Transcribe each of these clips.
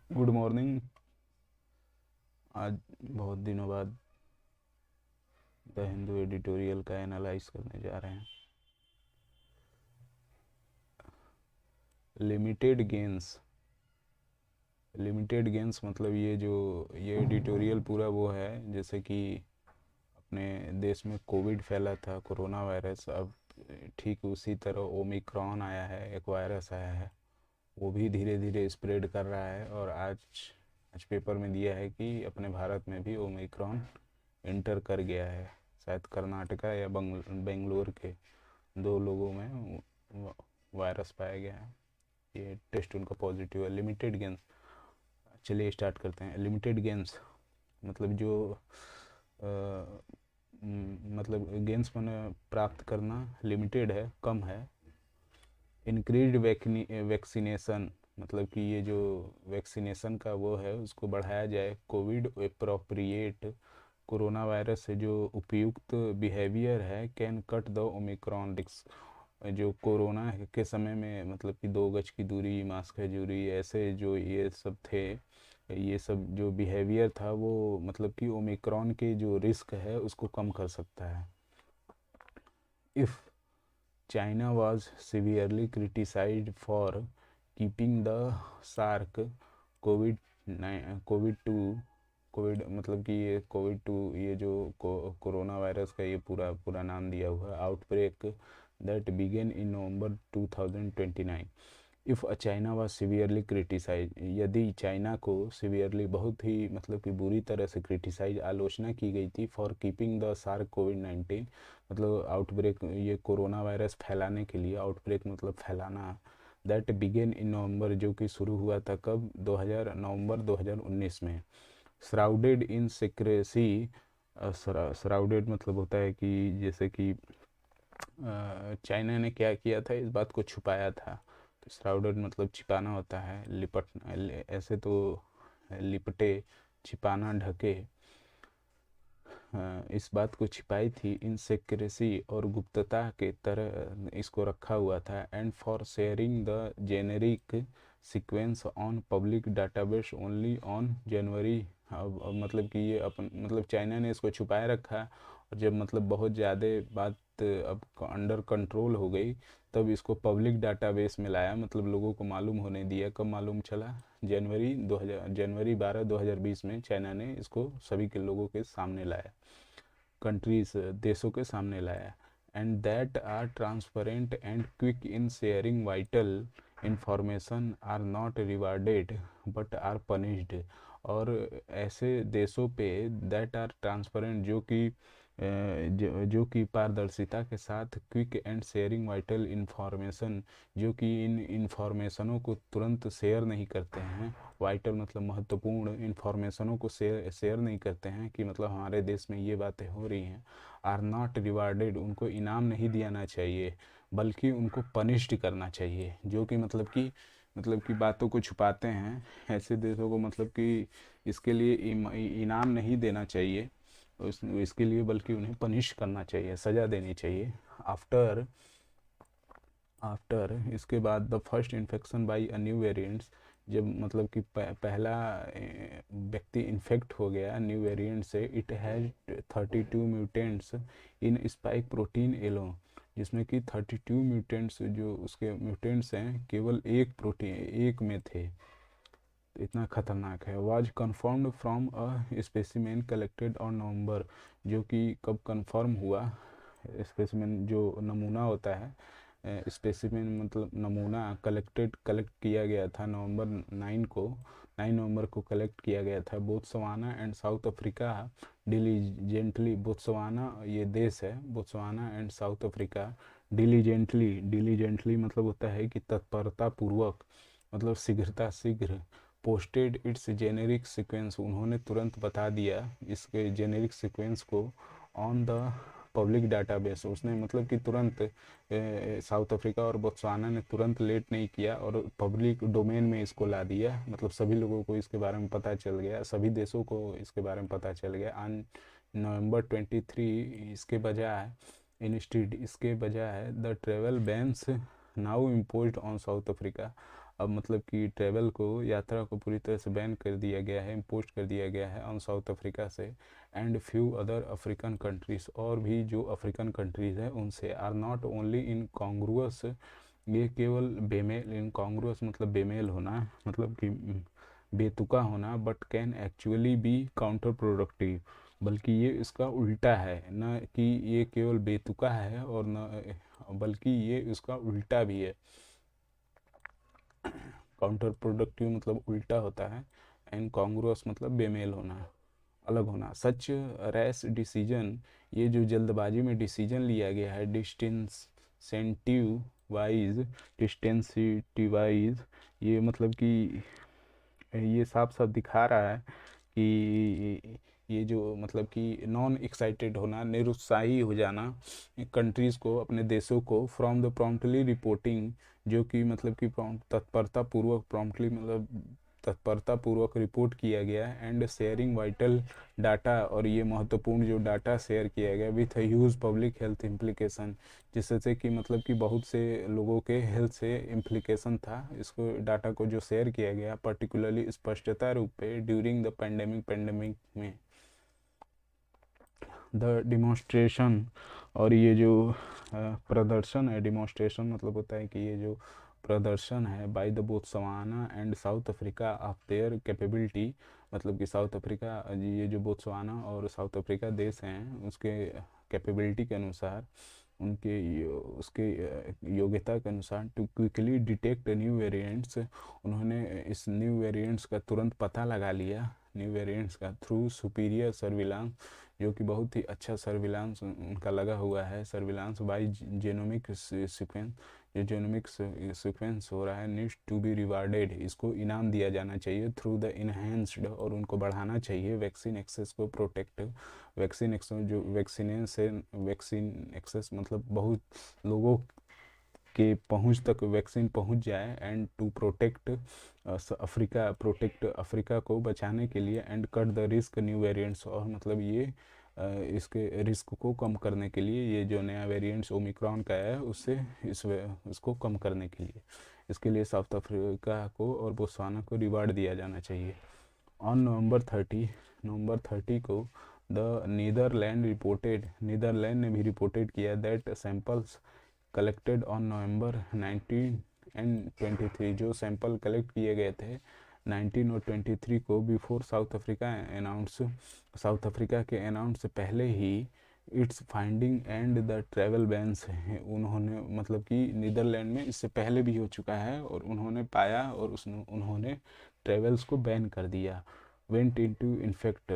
Good morning. आज बहुत दिनों बाद द हिंदू एडिटोरियल का एनालाइज करने जा रहे हैं। Limited gains. लिमिटेड गेंस मतलब ये एडिटोरियल पूरा वो है जैसे कि अपने देश में कोविड फैला था, कोरोना वायरस। अब ठीक उसी तरह ओमिक्रॉन आया है, एक वायरस आया है, वो भी धीरे धीरे स्प्रेड कर रहा है। और आज आज पेपर में दिया है कि अपने भारत में भी ओमिक्रॉन इंटर कर गया है। शायद कर्नाटका या बेंगलोर के दो लोगों में वायरस पाया गया है। ये टेस्ट उनका पॉजिटिव है। Limited gains. चलिए स्टार्ट करते हैं। लिमिटेड गेंस मतलब जो मतलब गेंस मैंने प्राप्त करना लिमिटेड है, कम है। इंक्रीज वैक्सीनेशन मतलब कि ये जो वैक्सीनेशन का वो है उसको बढ़ाया जाए। कोविड अप्रोप्रिएट कोरोना वायरस से जो उपयुक्त बिहेवियर है can cut the Omicron risk. जो कोरोना के समय में मतलब कि 2 गज की दूरी, मास्क है जरूरी, ऐसे जो ये सब थे, ये सब जो बिहेवियर था वो मतलब कि ओमिक्रॉन के जो रिस्क है उसको कम कर सकता है। If China was severely criticized for keeping the SARC Covid Covid two Covid मतलब कि ये कोविड टू, ये जो कोरोना वायरस का ये पूरा पूरा नाम दिया हुआ outbreak that began in November 2029। If China was severely criticize, यदि चाइना को सिवियरली बहुत ही मतलब कि बुरी तरह से क्रिटिसाइज आलोचना की गई थी फॉर कीपिंग द सार्क कोविड-19 मतलब आउटब्रेक, ये कोरोना वायरस फैलाने के लिए, आउटब्रेक मतलब फैलाना, दैट बिगेन इन नवंबर जो कि शुरू हुआ था कब, 2000 नवंबर 2019 में। श्राउडेड इन सिक्रेसी। श्राउडेड मतलब होता है कि जैसे कि चाइना ने क्या किया था, इस बात को छुपाया था। तो श्राउडेड मतलब छिपाना होता है, लिपट, ऐसे तो लिपटे, छिपाना, ढके। इस बात को छिपाई थी इन सेक्रेसी और गुप्तता के तरह इसको रखा हुआ था। And for sharing the generic sequence on public database only on January. अब मतलब कि ये अपन मतलब चाइना ने इसको छुपाए रखा, और जब मतलब बहुत ज़्यादा बात अब अंडर कंट्रोल हो गई तब इसको पब्लिक डाटाबेस में लाया, मतलब लोगों को मालूम होने दिया। कब मालूम चला? जनवरी 12 2020 में चाइना ने इसको सभी के लोगों के सामने लाया, कंट्रीज देशों के सामने लाया। And that are transparent and quick in sharing vital information are not rewarded but are punished. और ऐसे देशों पे दैट आर ट्रांसपेरेंट जो कि पारदर्शिता के साथ quick and sharing vital information, जो कि इन इंफॉर्मेशनों को तुरंत शेयर नहीं करते हैं। वाइटल मतलब महत्वपूर्ण, इंफॉर्मेशनों को शेयर नहीं करते हैं कि मतलब हमारे देश में ये बातें हो रही हैं। आर नॉट रिवार्डेड, उनको इनाम नहीं दियाना चाहिए बल्कि उनको पनिश्ड करना चाहिए। जो कि मतलब कि बातों को छुपाते हैं, ऐसे देशों को मतलब कि इसके लिए इनाम नहीं देना चाहिए इसके लिए, बल्कि उन्हें पनिश करना चाहिए, सज़ा देनी चाहिए। आफ्टर आफ्टर इसके बाद the first infection by a new variants, जब मतलब कि पहला व्यक्ति इन्फेक्ट हो गया न्यू वेरिएंट से, it has 32 mutants in spike protein alone, जिसमें कि 32 म्यूटेंट्स जो उसके म्यूटेंट्स हैं केवल एक प्रोटीन एक में थे। इतना खतरनाक है। Was confirmed from a specimen collected on November, जो कि कब कन्फर्म हुआ? स्पेसिमेन जो नमूना होता है, स्पेसिमेन मतलब नमूना कलेक्ट किया गया था नवंबर 9 को कलेक्ट किया गया था Botswana and south Africa diligently. Botswana ये देश है, Botswana and south Africa diligently मतलब होता है कि तत्परता पूर्वक, मतलब शीघ्र पोस्टेड इट्स जेनेरिक सीक्वेंस, उन्होंने तुरंत बता दिया इसके जेनेरिक सीक्वेंस को ऑन द पब्लिक डाटाबेस। उसने मतलब कि तुरंत साउथ अफ्रीका और बोत्सवाना ने तुरंत लेट नहीं किया और पब्लिक डोमेन में इसको ला दिया, मतलब सभी लोगों को इसके बारे में पता चल गया, सभी देशों को इसके बारे में पता चल गया। ऑन नवंबर 23 इसके बजाय the travel bans now imposed on south Africa. अब मतलब कि ट्रेवल को, यात्रा को पूरी तरह से बैन कर दिया गया है, इम्पोज कर दिया गया है ऑन साउथ अफ्रीका से and few other African countries, और भी जो अफ्रीकन कंट्रीज़ हैं उनसे, आर नॉट ओनली इन कॉन्ग्रुअस, ये केवल बेमेल, इन कॉन्ग्रुअस मतलब बेमेल होना, मतलब कि बेतुका होना, but can actually be counterproductive, बल्कि ये इसका उल्टा है, न कि ये केवल बेतुका है और न बल्कि ये इसका उल्टा भी है। काउंटर प्रोडक्टिव मतलब उल्टा होता है, एंड कॉन्ग्रुअस मतलब बेमेल होना, अलग होना। सच रैश डिसीजन, ये जो जल्दबाजी में डिसीजन लिया गया है डिस्टेंसिटिव वाइज, ये मतलब कि ये साफ साफ दिखा रहा है कि ये जो मतलब कि नॉन एक्साइटेड होना, निरुत्साही हो जाना कंट्रीज़ को, अपने देशों को, फ्रॉम द प्रॉम्प्टली रिपोर्टिंग, जो कि मतलब कि तत्परता पूर्वक, प्रॉम्प्टली मतलब तत्परता पूर्वक रिपोर्ट किया गया, एंड शेयरिंग वाइटल डाटा, और ये महत्वपूर्ण जो डाटा शेयर किया गया with huge public health implication, जिससे कि मतलब कि बहुत से लोगों के हेल्थ से इम्प्लीकेशन था, इसको डाटा को जो शेयर किया गया पर्टिकुलरली स्पष्टता रूप पे ड्यूरिंग द पेंडेमिक में द डिमॉन्स्ट्रेशन, और ये जो प्रदर्शन है, डिमॉन्स्ट्रेशन मतलब होता है कि ये जो प्रदर्शन है by the Botswana and south Africa of their capability, मतलब कि साउथ अफ्रीका, ये जो बोत्सवाना और साउथ अफ्रीका देश हैं उसके कैपेबिलिटी के अनुसार, उनके उसके योग्यता के अनुसार, to quickly detect new variants, उन्होंने इस न्यू वेरिएंट्स का तुरंत पता लगा लिया, न्यू वेरिएंट्स का, थ्रू सुपीरियर सर्विलांस, जो कि बहुत ही अच्छा सर्विलांस उनका लगा हुआ है, सर्विलांस बाय जेनोमिक सीक्वेंस, जो जेनोमिक सीक्वेंस हो रहा है, नीड्स टू बी रिवार्डेड, इसको इनाम दिया जाना चाहिए, थ्रू द इनहेंस्ड, और उनको बढ़ाना चाहिए वैक्सीन एक्सेस को प्रोटेक्ट, वैक्सीन एक्सेस जो वैक्सीन एक्सेस मतलब बहुत लोगों के पहुंच तक वैक्सीन पहुंच जाए, and to protect protect Africa को बचाने के लिए, and cut the risk new variants, और मतलब ये इसके रिस्क को कम करने के लिए, ये जो नया वेरिएंट्स ओमिक्रॉन का है उससे इसको कम करने के लिए, इसके लिए साउथ अफ्रीका को और बोत्सवाना को रिवार्ड दिया जाना चाहिए। ऑन नवंबर 30 को द नीदरलैंड ने भी रिपोर्टेड किया that samples collected on November 19 and 23, जो सैंपल कलेक्ट किए गए थे 19 और 23 को, बिफोर साउथ अफ्रीका के अनाउंस से पहले ही, it's finding and the travel bans, उन्होंने मतलब कि नीदरलैंड में इससे पहले भी हो चुका है, और उन्होंने पाया और उन्होंने ट्रेवल्स को बैन कर दिया, went into in fact,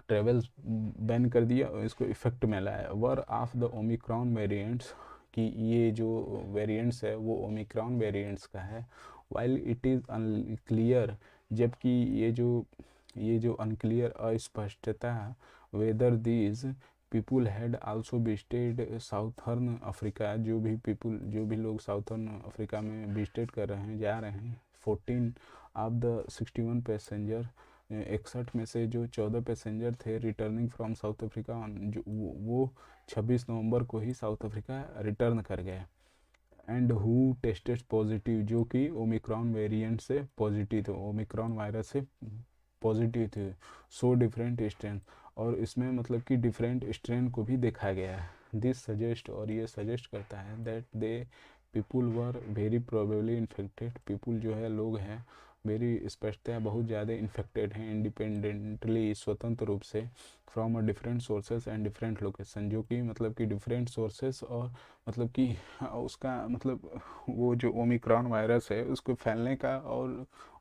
travels ban कर दिया और इसको इफेक्ट में लाया, वर ऑफ द ओमिक्रॉन वेरिएंट्स, कि ये जो वेरिएंट्स है वो ओमिक्रॉन वेरिएंट्स का है, वाइल इट इज़ अनक्लियर, जबकि ये जो अनक्लियर अस्पष्टता, whether these people had also visited southern Africa, जो भी लोग साउथर्न अफ्रीका में विजिटेड कर रहे हैं, जा रहे हैं, 14 ऑफ द 61 पैसेंजर, 61 में से जो 14 पैसेंजर थे रिटर्निंग फ्रॉम साउथ अफ्रीका, जो वो 26 नवंबर को ही साउथ अफ्रीका रिटर्न कर गए, एंड हु टेस्टेड पॉजिटिव, जो कि ओमिक्रॉन वेरिएंट से पॉजिटिव थे, ओमिक्रॉन वायरस से पॉजिटिव थे, सो डिफरेंट स्ट्रेन, और इसमें मतलब कि डिफरेंट स्ट्रेन को भी देखा गया है, दिस सजेस्ट, और ये सजेस्ट करता है that they people were very probably infected, people जो है लोग हैं वेरी स्पष्टतः बहुत ज़्यादा इन्फेक्टेड हैं, इंडिपेंडेंटली स्वतंत्र रूप से, from a different sources and different location, जो कि मतलब कि डिफरेंट सोर्सेस, और मतलब कि उसका मतलब वो जो ओमिक्रॉन वायरस है उसको फैलने का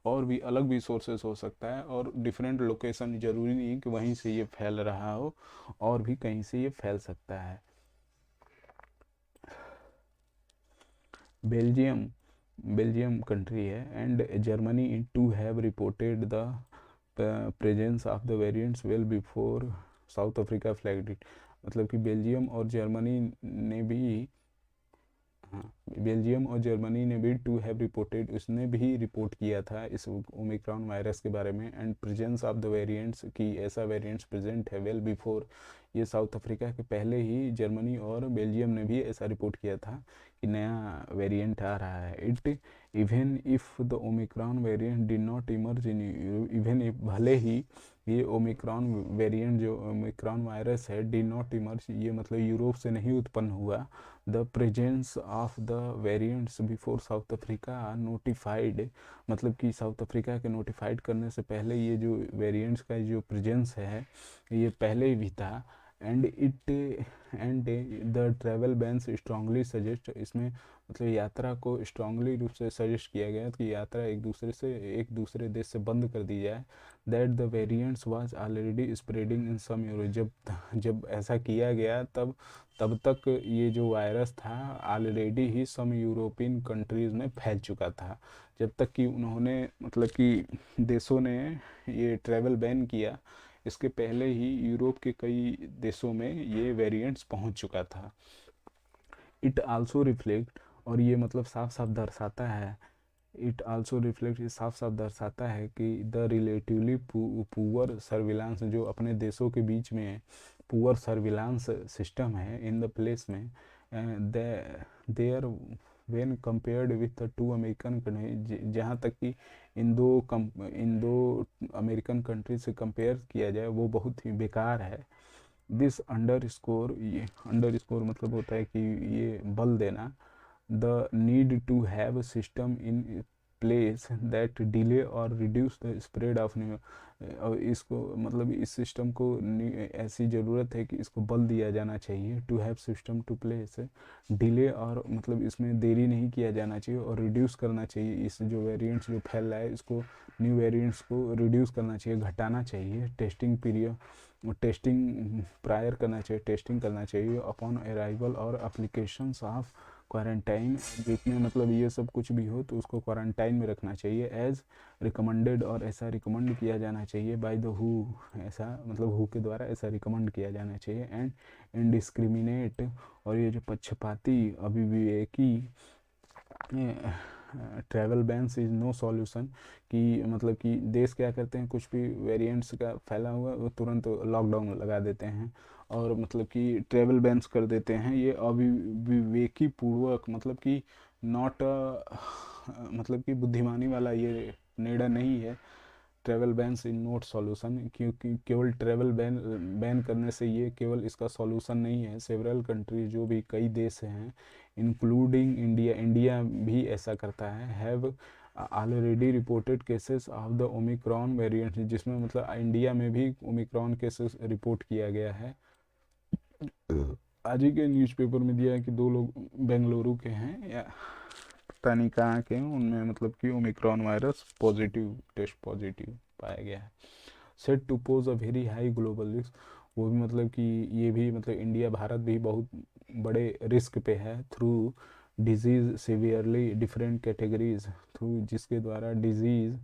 और भी अलग भी सोर्सेस हो सकता है, और डिफरेंट लोकेशन, ज़रूरी नहीं है कि वहीं से ये फैल रहा हो, और भी कहीं से ये फैल सकता है। बेल्जियम कंट्री है and Germany too have reported the presence of the variants well before South Africa flagged it, मतलब कि बेल्जियम और जर्मनी ने भी, हाँ, बेल्जियम और जर्मनी ने भी टू हैव रिपोर्टेड, उसने भी रिपोर्ट किया था इस ओमिक्रॉन वायरस के बारे में, and presence of the variants, की ऐसा वेरिएंट्स प्रेजेंट है वेल बिफोर, ये साउथ अफ्रीका के पहले ही जर्मनी और बेल्जियम ने भी ऐसा रिपोर्ट किया था कि नया वेरिएंट आ रहा है। It even if the Omicron variant did not emerge in, even if भले ही ये ओमिक्रॉन वेरिएंट जो ओमिक्रॉन वायरस है डिड नॉट इमर्ज, ये मतलब यूरोप से नहीं उत्पन्न हुआ, the presence of the variants before South Africa notified, मतलब कि साउथ अफ्रीका के नोटिफाइड करने से पहले ये जो वेरिएंट्स का जो प्रेजेंस है ये पहले भी था। And the travel bans strongly suggest, इसमें मतलब यात्रा को स्ट्रांगली रूप से सजेस्ट किया गया कि यात्रा एक दूसरे देश से बंद कर दी जाए। That the variants was already spreading in some Europe, जब ऐसा किया गया तब तक ये जो वायरस था ऑलरेडी ही सम यूरोपियन कंट्रीज़ में फैल चुका था, जब तक कि उन्होंने मतलब कि देशों ने ये ट्रैवल बैन किया, इसके पहले ही यूरोप के कई देशों में ये वेरिएंट्स पहुंच चुका था। इट आल्सो रिफ्लेक्ट, और ये मतलब साफ साफ दर्शाता है, इट आल्सो रिफ्लेक्ट, ये साफ साफ दर्शाता है कि द रिलेटिवली पुअर सर्विलांस, जो अपने देशों के बीच में पुअर सर्विलांस सिस्टम है इन द प्लेस में, there when compared with the two American country, जहाँ तक कि इन दो अमेरिकन कंट्री से कंपेयर किया जाए वो बहुत ही बेकार है। दिस अंडरस्कोर, ये अंडरस्कोर मतलब होता है कि ये बल देना, the need to have system in place that delay और reduce the spread of new, और इसको मतलब इस सिस्टम को ऐसी ज़रूरत है कि इसको बल दिया जाना चाहिए, to have system to place delay, और मतलब इसमें देरी नहीं किया जाना चाहिए, और रिड्यूस करना चाहिए, इस जो वेरिएंट्स जो फैल रहा है इसको न्यू वेरिएंट्स को रिड्यूस करना चाहिए, घटाना चाहिए, टेस्टिंग पीरियड, टेस्टिंग प्रायर करना चाहिए, टेस्टिंग करना चाहिए अपॉन अराइवल और एप्लीकेशंस ऑफ क्वारंटाइन, जिसमें मतलब ये सब कुछ भी हो तो उसको क्वारंटाइन में रखना चाहिए एज रिकमेंडेड, और ऐसा रिकमेंड किया जाना चाहिए बाय द हु, ऐसा मतलब हु के द्वारा ऐसा रिकमेंड किया जाना चाहिए। एंड इनडिस्क्रिमिनेट, और ये जो पक्षपाती अविवेकी travel bans is no solution, कि मतलब कि देश क्या करते हैं, कुछ भी वेरिएंट्स का फैला हुआ वो तुरंत लॉकडाउन लगा देते हैं और मतलब कि ट्रैवल बैन्स कर देते हैं, ये अविवेकी पूर्वक मतलब कि नॉट मतलब कि बुद्धिमानी वाला ये निर्णय नहीं है। Travel bans is not solution, क्योंकि केवल ट्रैवल बैन करने से ये केवल इसका सॉल्यूशन नहीं है। सेवरल कंट्री, जो भी कई देश हैं इंक्लूडिंग इंडिया, इंडिया भी ऐसा करता है, have already reported cases of the Omicron variant, जिसमें मतलब इंडिया में भी ओमिक्रॉन केसेस रिपोर्ट किया गया है। आज ही के न्यूज़पेपर में दिया है कि 2 लोग बेंगलुरु के हैं या पता नहीं कहाँ के हैं, उनमें मतलब कि Omicron virus positive, test positive पाया गया है। Set to pose a very high global risk, वो भी मतलब कि ये भी मतलब इंडिया भारत भी बहुत बड़े रिस्क पे है, through disease severely different categories, through जिसके द्वारा डिजीज़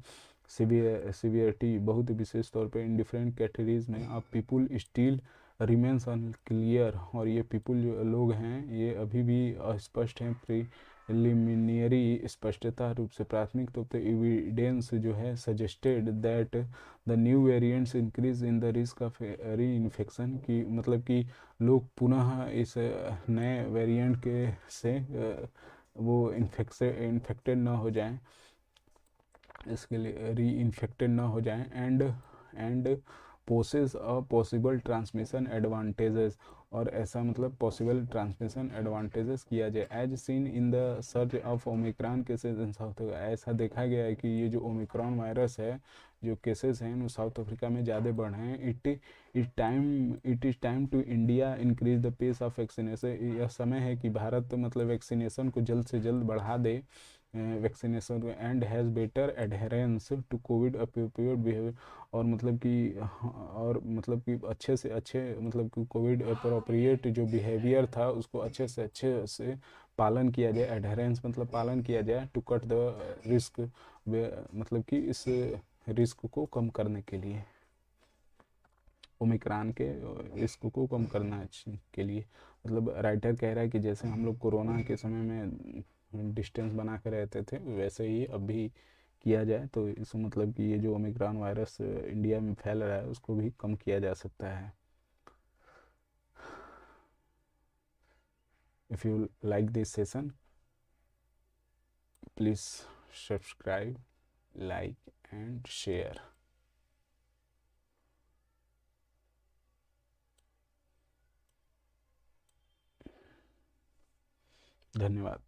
सिवियरिटी बहुत विशेष तौर पे इन डिफरेंट कैटेगरीज में अब पीपुल स्टिल रिमेंस अनक्लियर, और ये पीपुल जो लोग हैं ये अभी भी अस्पष्ट हैं, प्रिलिमिनरी स्पष्टता रूप से प्राथमिक तौर पर एविडेंस जो है suggested that the new variants increase in the risk of री इन्फेक्शन, की मतलब कि लोग पुनः इस नए वेरिएंट के से वो इन्फेक्टेड ना हो जाएं, इसके लिए री इन्फेक्टेड ना हो जाएं, and possess a possible transmission advantages, और ऐसा मतलब पॉसिबल ट्रांसमिशन एडवांटेजेस किया जाए, as seen in the search of Omicron cases in South Africa, ऐसा देखा गया है कि ये जो ओमिक्रॉन वायरस है जो केसेस हैं वो साउथ अफ्रीका में ज़्यादा बढ़ रहे हैं। It is time to India increase the pace of vaccination, यह समय है कि भारत मतलब वैक्सीनेशन को जल्द से जल्द बढ़ा दे, vaccination and has better adherence to COVID appropriate behaviour, और मतलब कि अच्छे से अच्छे मतलब कि कोविड अप्रोप्रिएट जो बिहेवियर था उसको अच्छे से पालन किया जाए, एडहेरेंस मतलब पालन किया जाए, टू कट द रिस्क, मतलब कि इस रिस्क को कम करने के लिए। ओमिक्रॉन के रिस्क को कम करना के लिए। मतलब राइटर कह रहा है कि जैसे हम लोग कोरोना के समय में डिस्टेंस बना कर रहते थे, वैसे ही अब भी किया जाए तो इसका मतलब कि ये जो ओमिक्रॉन वायरस इंडिया में फैल रहा है उसको भी कम किया जा सकता है। If you like this session, please subscribe, like and share. धन्यवाद।